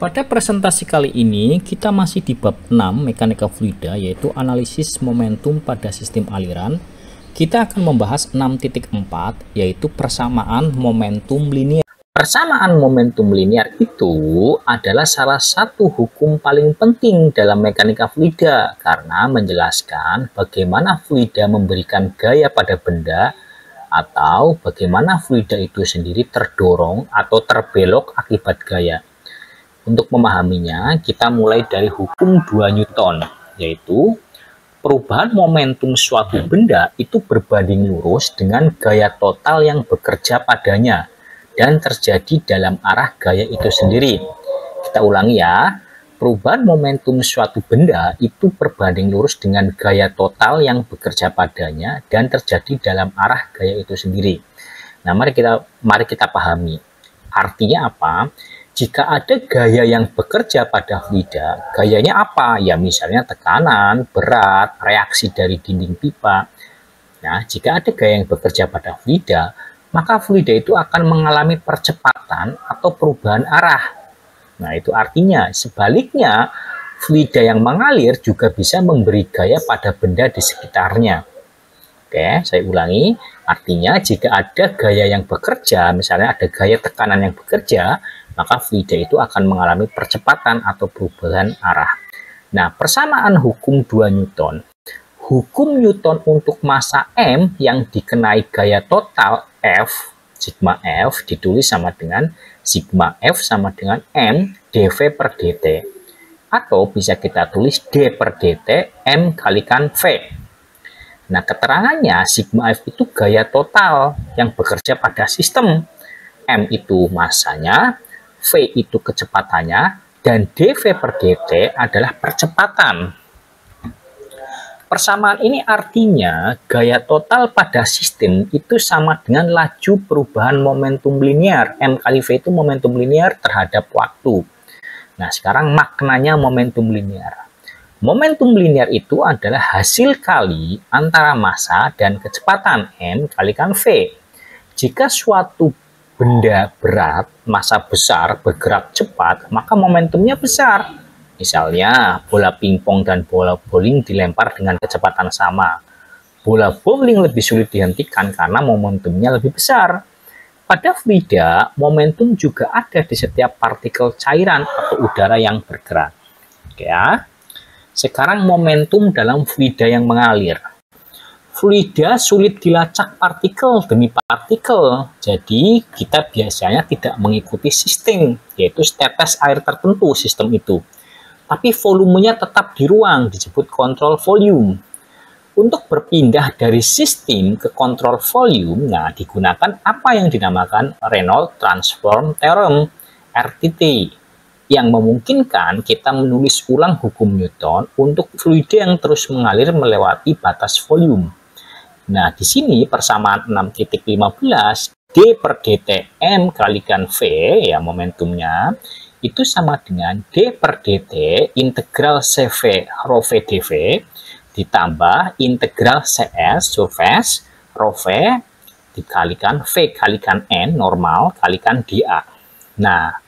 Pada presentasi kali ini kita masih di bab 6 mekanika fluida, yaitu analisis momentum pada sistem aliran. Kita akan membahas 6.4 yaitu persamaan momentum linear. Persamaan momentum linear itu adalah salah satu hukum paling penting dalam mekanika fluida karena menjelaskan bagaimana fluida memberikan gaya pada benda atau bagaimana fluida itu sendiri terdorong atau terbelok akibat gaya. Untuk memahaminya, kita mulai dari hukum 2 Newton, yaitu perubahan momentum suatu benda itu berbanding lurus dengan gaya total yang bekerja padanya dan terjadi dalam arah gaya itu sendiri. Kita ulangi ya, perubahan momentum suatu benda itu berbanding lurus dengan gaya total yang bekerja padanya dan terjadi dalam arah gaya itu sendiri. Nah, mari kita pahami. Artinya apa? Jika ada gaya yang bekerja pada fluida, gayanya apa? Ya misalnya tekanan, berat, reaksi dari dinding pipa. Nah, jika ada gaya yang bekerja pada fluida, maka fluida itu akan mengalami percepatan atau perubahan arah. Nah, itu artinya sebaliknya, fluida yang mengalir juga bisa memberi gaya pada benda di sekitarnya. Oke, saya ulangi. Artinya jika ada gaya yang bekerja, misalnya ada gaya tekanan yang bekerja, maka fluida itu akan mengalami percepatan atau perubahan arah. Nah, persamaan hukum 2 Newton. Hukum Newton untuk massa M yang dikenai gaya total F, sigma F, ditulis sama dengan sigma F sama dengan M dV per dt. Atau bisa kita tulis D per dt M kalikan V. Nah, keterangannya sigma F itu gaya total yang bekerja pada sistem. M itu massanya, V itu kecepatannya, dan dV per dt adalah percepatan. Persamaan ini artinya gaya total pada sistem itu sama dengan laju perubahan momentum linear. M kali V itu momentum linear terhadap waktu. Nah, sekarang maknanya momentum linear. Momentum linear itu adalah hasil kali antara massa dan kecepatan M kalikan V. Jika suatu benda berat, massa besar, bergerak cepat, maka momentumnya besar. Misalnya, bola pingpong dan bola bowling dilempar dengan kecepatan sama. Bola bowling lebih sulit dihentikan karena momentumnya lebih besar. Pada fluida, momentum juga ada di setiap partikel cairan atau udara yang bergerak. Oke ya. Sekarang momentum dalam fluida yang mengalir. Fluida sulit dilacak partikel demi partikel, jadi kita biasanya tidak mengikuti sistem, yaitu tetes air tertentu sistem itu. Tapi volumenya tetap di ruang, disebut kontrol volume. Untuk berpindah dari sistem ke kontrol volume, nah digunakan apa yang dinamakan Reynolds Transform Theorem, RTT, yang memungkinkan kita menulis ulang hukum Newton untuk fluida yang terus mengalir melewati batas volume. Nah, di sini persamaan 6.15 D per dt M kalikan V, ya momentumnya, itu sama dengan D per dt integral CV rho V dV ditambah integral CS surface rho V dikalikan V kalikan N normal kalikan dA. Nah,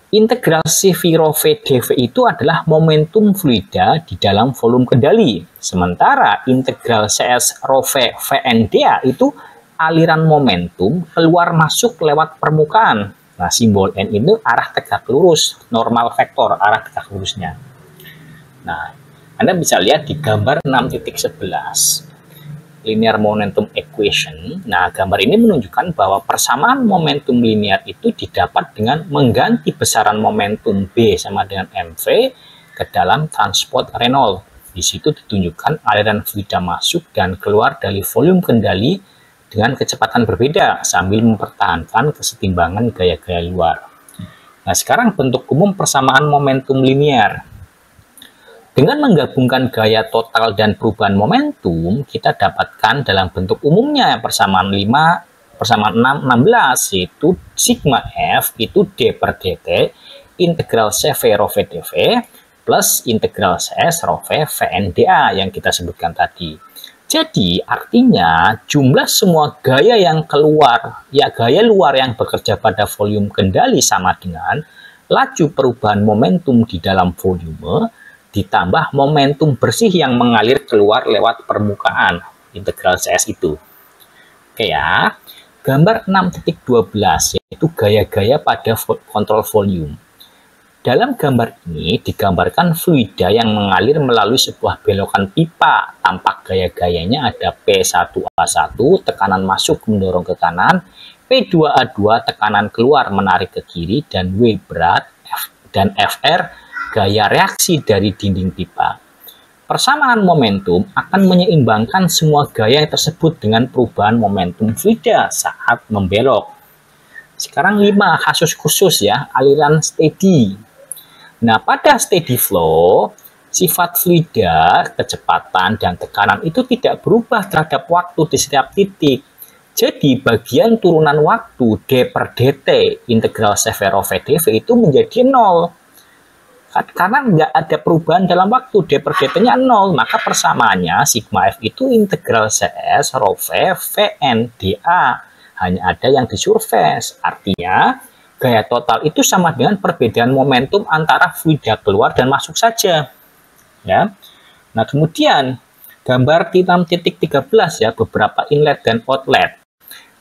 integral CV rho V dV itu adalah momentum fluida di dalam volume kendali. Sementara integral CS rho V Vn dA itu aliran momentum keluar masuk lewat permukaan. Nah, simbol N itu arah tegak lurus, normal vektor arah tegak lurusnya. Nah, Anda bisa lihat di gambar 6.11. Linear momentum equation. Nah, gambar ini menunjukkan bahwa persamaan momentum linear itu didapat dengan mengganti besaran momentum B sama dengan mv ke dalam transport Reynolds. Di situ ditunjukkan aliran fluida masuk dan keluar dari volume kendali dengan kecepatan berbeda sambil mempertahankan kesetimbangan gaya-gaya luar. Nah, sekarang bentuk umum persamaan momentum linear. Dengan menggabungkan gaya total dan perubahan momentum, kita dapatkan dalam bentuk umumnya persamaan 6, yaitu sigma F itu D per dt integral CV rho V dV plus integral CS rho V Vn dA yang kita sebutkan tadi. Jadi artinya jumlah semua gaya yang keluar, ya gaya luar yang bekerja pada volume kendali sama dengan laju perubahan momentum di dalam volume ditambah momentum bersih yang mengalir keluar lewat permukaan integral CS itu. Oke ya. Gambar 6.12 yaitu gaya-gaya pada kontrol volume. Dalam gambar ini digambarkan fluida yang mengalir melalui sebuah belokan pipa. Tampak gaya-gayanya ada P1A1 tekanan masuk mendorong ke kanan, P2A2 tekanan keluar menarik ke kiri, dan W berat dan FR gaya reaksi dari dinding pipa. Persamaan momentum akan menyeimbangkan semua gaya tersebut dengan perubahan momentum fluida saat membelok. Sekarang 5 kasus khusus ya, aliran steady. Nah, pada steady flow, sifat fluida, kecepatan, dan tekanan itu tidak berubah terhadap waktu di setiap titik. Jadi, bagian turunan waktu d per dt integral Severov dV itu menjadi 0. Karena nggak ada perubahan dalam waktu, d per dt-nya 0, maka persamaannya sigma f itu integral CS rho v Vn dA. Hanya ada yang di surface. Artinya, gaya total itu sama dengan perbedaan momentum antara fluida keluar dan masuk saja. Ya. Nah, kemudian gambar di 6.13 ya, beberapa inlet dan outlet.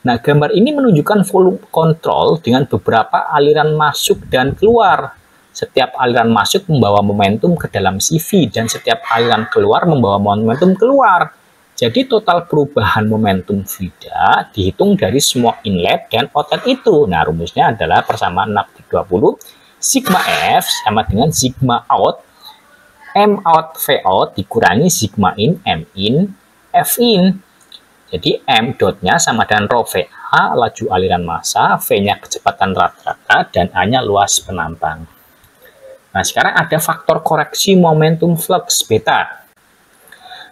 Nah, gambar ini menunjukkan volume control dengan beberapa aliran masuk dan keluar. Setiap aliran masuk membawa momentum ke dalam CV dan setiap aliran keluar membawa momentum keluar. Jadi total perubahan momentum fluida dihitung dari semua inlet dan outlet itu. Nah, rumusnya adalah persamaan 6/20 sigma F sama dengan sigma out M out V out dikurangi sigma in M in F in. Jadi M dotnya sama dengan rho VA laju aliran massa, V-nya kecepatan rata-rata, dan A-nya luas penampang. Nah, sekarang ada faktor koreksi momentum flux beta.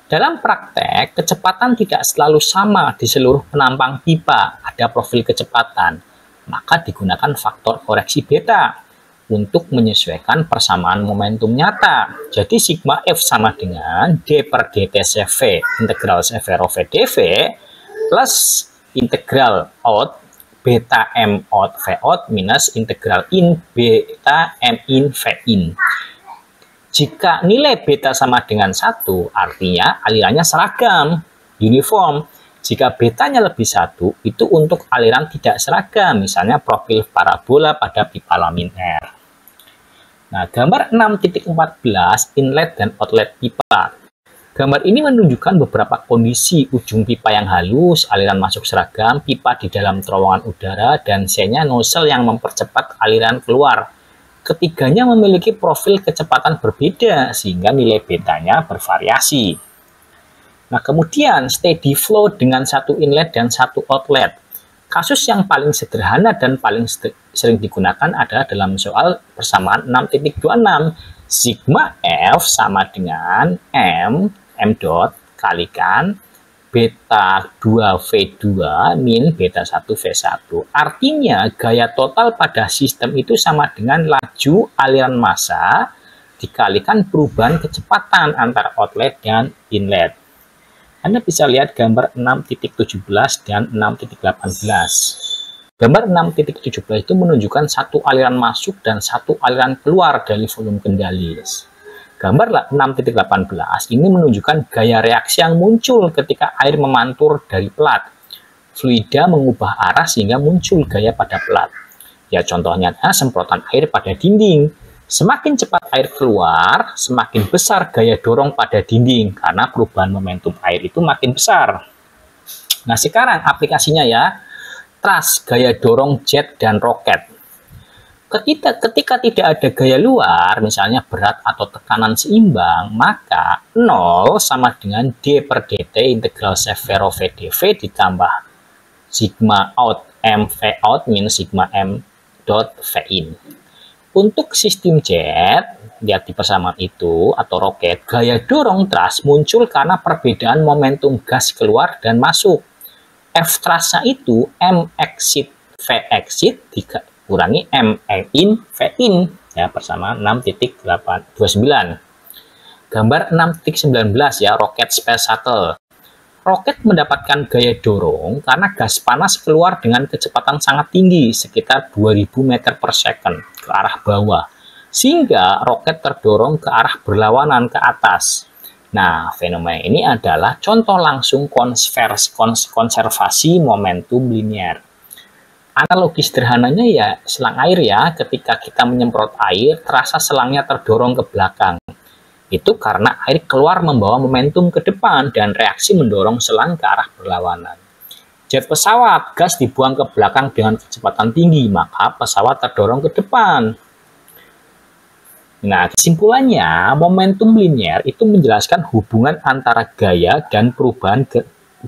Dalam praktek, kecepatan tidak selalu sama di seluruh penampang pipa. Ada profil kecepatan. Maka digunakan faktor koreksi beta untuk menyesuaikan persamaan momentum nyata. Jadi, sigma F sama dengan d per dt CV integral Severov dV plus integral out beta M out V out minus integral in beta M in V in. Jika nilai beta sama dengan 1, artinya alirannya seragam, uniform. Jika betanya lebih 1, itu untuk aliran tidak seragam, misalnya profil parabola pada pipa lamin R. Nah, gambar 6.14 inlet dan outlet pipa. Gambar ini menunjukkan beberapa kondisi ujung pipa yang halus, aliran masuk seragam, pipa di dalam terowongan udara, dan C-nya nozzle yang mempercepat aliran keluar. Ketiganya memiliki profil kecepatan berbeda, sehingga nilai betanya bervariasi. Nah, kemudian steady flow dengan satu inlet dan satu outlet. Kasus yang paling sederhana dan paling sering digunakan adalah dalam soal persamaan 6.26. Sigma F sama dengan M dot kalikan beta 2 V2 min beta 1 V1. Artinya gaya total pada sistem itu sama dengan laju aliran massa dikalikan perubahan kecepatan antara outlet dan inlet. Anda bisa lihat gambar 6.17 dan 6.18. Gambar 6.17 itu menunjukkan satu aliran masuk dan satu aliran keluar dari volume kendali. Gambar 6.18 ini menunjukkan gaya reaksi yang muncul ketika air memantur dari pelat. Fluida mengubah arah sehingga muncul gaya pada pelat. Ya, contohnya semprotan air pada dinding. Semakin cepat air keluar, semakin besar gaya dorong pada dinding karena perubahan momentum air itu makin besar. Nah, sekarang aplikasinya ya, truss, gaya dorong jet dan roket. Ketika tidak ada gaya luar, misalnya berat atau tekanan seimbang, maka 0 sama dengan d per dt integral Severov dV ditambah sigma out M V out minus sigma M dot V in. Untuk sistem jet, lihat di persamaan itu, atau roket, gaya dorong truss muncul karena perbedaan momentum gas keluar dan masuk. F truss-nya itu M exit V exit dikurangi M in V in, ya, persamaan 6.29. Gambar 6.19 ya, roket space shuttle. Roket mendapatkan gaya dorong karena gas panas keluar dengan kecepatan sangat tinggi, sekitar 2000 meter per second ke arah bawah, sehingga roket terdorong ke arah berlawanan ke atas. Nah, fenomena ini adalah contoh langsung konservasi momentum linear. Analogi sederhananya ya selang air ya, ketika kita menyemprot air, terasa selangnya terdorong ke belakang. Itu karena air keluar membawa momentum ke depan dan reaksi mendorong selang ke arah berlawanan. Jet pesawat, gas dibuang ke belakang dengan kecepatan tinggi, maka pesawat terdorong ke depan. Nah, kesimpulannya, momentum linear itu menjelaskan hubungan antara gaya dan perubahan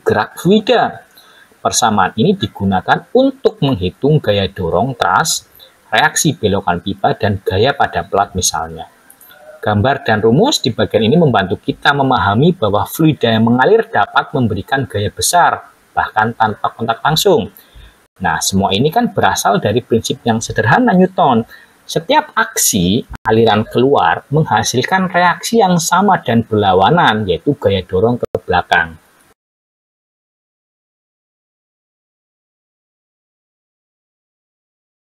gerak fluida. Persamaan ini digunakan untuk menghitung gaya dorong tras, reaksi belokan pipa, dan gaya pada plat misalnya. Gambar dan rumus di bagian ini membantu kita memahami bahwa fluida yang mengalir dapat memberikan gaya besar, bahkan tanpa kontak langsung. Nah, semua ini kan berasal dari prinsip yang sederhana Newton. Setiap aksi aliran keluar menghasilkan reaksi yang sama dan berlawanan, yaitu gaya dorong ke belakang.